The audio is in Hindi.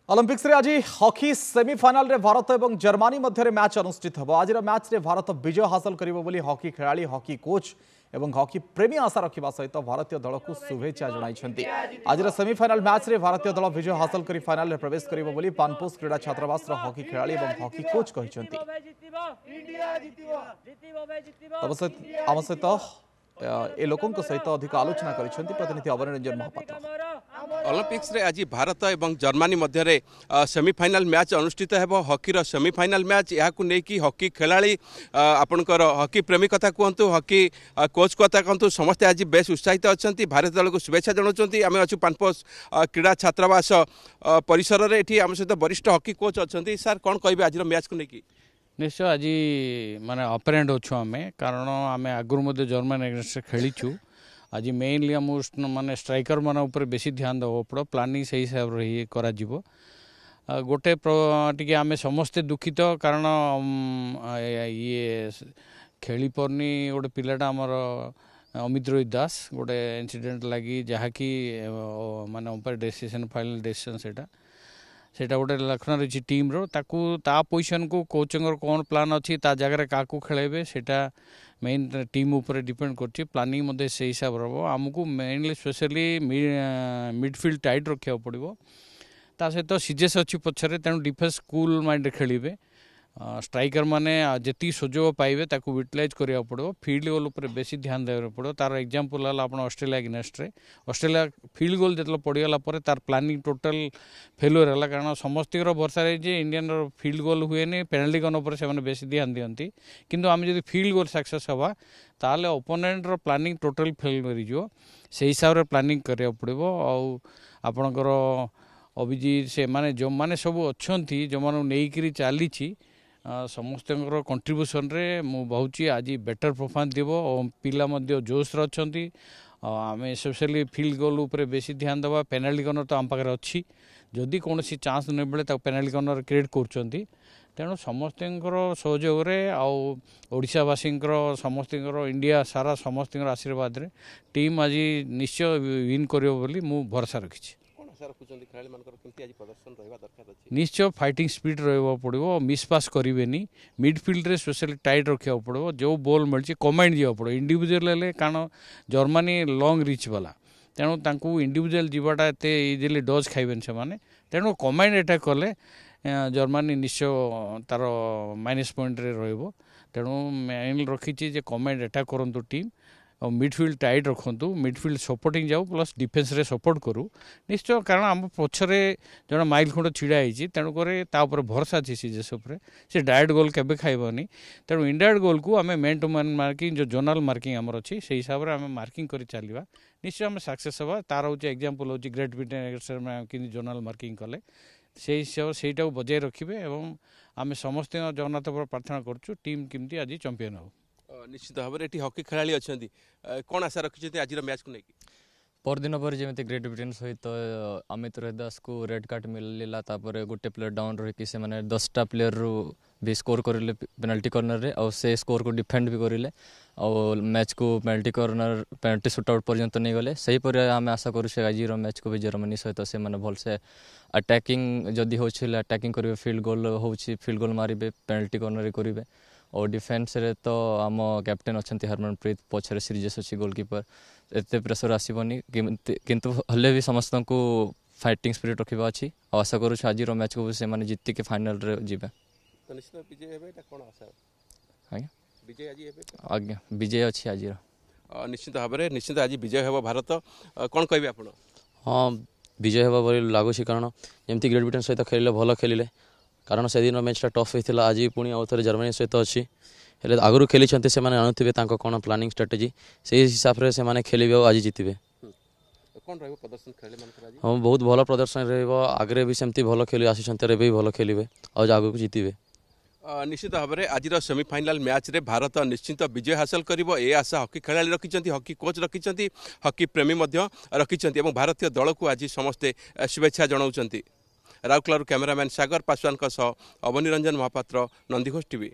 ओलंपिक्स रे आज हॉकी सेमीफाइनल रे भारत और जर्मनी मध्य मैच अनुष्ठित हो। आज मैच रे भारत विजय हासिल करिबो बोली हॉकी खेलाड़ी हॉकी कोच एवं हॉकी प्रेमी आशा रखा सहित भारतीय दल को शुभेच्छा जणाइछन्ति। आज सेमीफाइनल मैच रे भारतीय दल विजय हासिल करी फाइनल रे प्रवेश करिबो बोली पानपोस क्रीड़ा छात्रावास हॉकी खेलाड़ी एवं हॉकी कोच कहिछन्ति। आम सहित ए लोकों सहित अधिक आलोचना करिसेंति प्रतिनिधि अवनिरंजन महापात्र। ओलंपिक्स रे आज भारत एवं जर्मनी मध्य सेमीफाइनल मैच अनुष्ठित है। हॉकी सेमीफाइनल मैच या नहीं हॉकी खेलाड़ी आपणकर हॉकी प्रेमी कथा कहतु हॉकी कोच कथा कहतु समस्ते आज बेस उत्साहित अच्छा भारत दल को शुभेच्छा जनाऊँ। आम अच्छु पानपोस क्रीड़ा छात्रावास परिसर में ये आम सहित वरिष्ठ हॉकी कोच अच्छा। सार कौन कहे आज मैच को लेकिन निश्चय आज माने अपेरेंट अच्छु आम कारण आम आगुरी जर्मन एगेन्स्ट खेलीचु। आज मेनली आम माने स्ट्राइकर मान उपर बेसी ध्यान देव पड़ो प्लानिंग से हिसाब से करा गोटे टी आम समस्ते दुखित कारण ये खेली पारनी गोटे पिलाटा आमर अमित रोहित दास गोटे इंसिडेंट लगी जहाँकि माने अंपायर डिसीजन फाइनल डिसीजन सेटा गोटे लक्षण रही टीम रो ताकू ता पोजिशन को कोचिंग कौन प्लान अच्छी ता जगह क्या खेलेबे सेटा मेन टीम ऊपर डिपेंड कर प्लानिंग मध्य से हिसाब रहो। आमको मेनली स्पेशली मिडफिल्ड टाइट रखा पड़ो ता सहित सीजेस अच्छी पछरे तेणु डिफेंस कूल माइंड खेलिबे स्ट्राइकर माने जी सुजोग पाइबे ताकू यूटिलाइज करा पड़ो। फील्ड गोल उपर बेसी ध्यान देवा पड़ो। तार एग्जांपल है आपन ऑस्ट्रेलिया अगेंस्ट रे ऑस्ट्रेलिया फील्ड गोल जो पड़गला तार प्लानिंग टोटल फेल्योर है कारण समस्त भरसा रही इंडियन फील्ड गोल हुए पेनाल्टी गन उपर से बेसी ध्यान दिखती किंतु आम जो फील्ड गोल सक्सेस हवा ताले ओपोनेंट रो प्लानिंग टोटल फेल कर से हिसाब से प्लानिंग करा पड़ो। आपणकर अभिजीत से माने जो माने सब अच्छा जो मैंने नहीं चली समस्त कंट्रीब्यूशन रे मु बहुत आज बेटर परफॉर्मेंस देव और पिला जोश अच्छा आम स्पेशली फील्ड गोल उपर बेसी ध्यान देवा। पेनाल्टी कर्नर तो आम पाखे अच्छी जदि कौन चांस नहीं मिले पेनाल्टी कर्नर क्रिएट कर तेणु समस्त सहयोग आशावासी समस्त इंडिया सारा समस्त आशीर्वाद रे टीम आज निश्चय विन कर भरोसा रखी। निश्चय फाइटिंग स्पीड रहा पड़ो मिसपास करेनि मिडफिल्ड रे स्पेशली टाइट रखा पड़ो जो बॉल मिली कमांड दिया पड़ो इंडिविजुअल कारण जर्मनी लॉन्ग रिच वाला तेणु तांकू इंडिविजुअल जीवाटा एत इजिली डज खाइबेन से तेणु कमांड अटैक कले जर्मनी निश्चय तार माइनस पॉइंट रे रहिबो। तेणु मेन रखी कमांड अटैक करंतु टीम और मिडफिल्ड टाइट रखु मिडफिल्ड सपोर्टिंग जाऊ प्लस डिफेन्स रे सपोर्ट करूँ निश्चय कारण आम पछरे जन माइल खंड छिड़ा होती तेणुक भरोसा अच्छी सीजेस से डायरेक्ट गोल केबे खाइबनी तेणु इनडायरेक्ट गोल को आम मेन टू मैन मार्किंग जो जोनाल मार्किंग आमर अच्छी से हिसाब से आम मार्किंग कर चलवा निश्चय आम सक्सेस हवा। तार हूँ एग्जांपल हूँ ग्रेट ब्रिटेन कि जोनाल मार्किंग कले से हिसाब से बजाय रखिए और आम समस्त जगन्नाथ प्रार्थना करूँ टीम केमती आज चंपियन हो। निश्चित भाव में हॉकी खेलाड़ी अच्छा कौन आशा रखी आज मैच को लेकिन परदिन पर जमी ग्रेट ब्रिटेन सहित अमित रोहित दास को रेड कार्ड मिलला गोटे प्लेयर डाउन रही से मैंने 10टा प्लेयर रू भी स्कोर करें पेनाल्टी कर्नर रे और से स्कोर को डिफेंड भी करें और मैच को पेनाल्टी शूटआउट पर्यंत नहीं गले से आम आशा करुचे आज मैच को भी जर्मनी सहित से मैंने भलसे अटैकिंग जदि हो अटैकिंग करेंगे फील्ड गोल हो फील्ड गोल मारे पेनाल्टी कर्नर करेंगे और डिफेन्स रे तो आम कैप्टेन अच्छा हरमनप्रीत पछरे सीरीजेस अच्छी गोलकीपर एत प्रेसर आसबनी किंतु हले भी समस्त को फाइटिंग स्पिरिट रखा अच्छी आशा करूँ आज मैच को से माने जीतिक फाइनल रे जीवे आज्ञा विजय अच्छी आज निश्चित भाव में निश्चित आज विजय हे भारत कौन कहे आप हाँ विजय हे लगुच कारण जमी ग्रेट ब्रिटेन सहित खेलिले भल खेलिले कारण से दिन मैचटा टफ होता आज पुणी आउ थे जर्मनी सहित अच्छी हेल्ले आगुरी खेली से जानूे कौन प्लानिंग स्ट्राटेजी से हिसाब से मैंने खेल आज जीतबे हाँ बहुत भल प्रदर्शन रगे भी सेमती भल खेल आसी भी भल खेलेंगे और आगे जीतबे। निश्चित भाव में आज सेमीफाइनल मैच रे भारत निश्चित विजय हासिल करिवो ए आशा हॉकी खेलाड़ी रखिंट हॉकी कोच रखिंट हॉकी प्रेमी रखिंट भारतीय दल को आज समस्ते शुभेच्छा जनाऊँ। राउरकेला कैमरामैन सागर पासवान अवनिरंजन महापात्र नंदीघोष टीवी।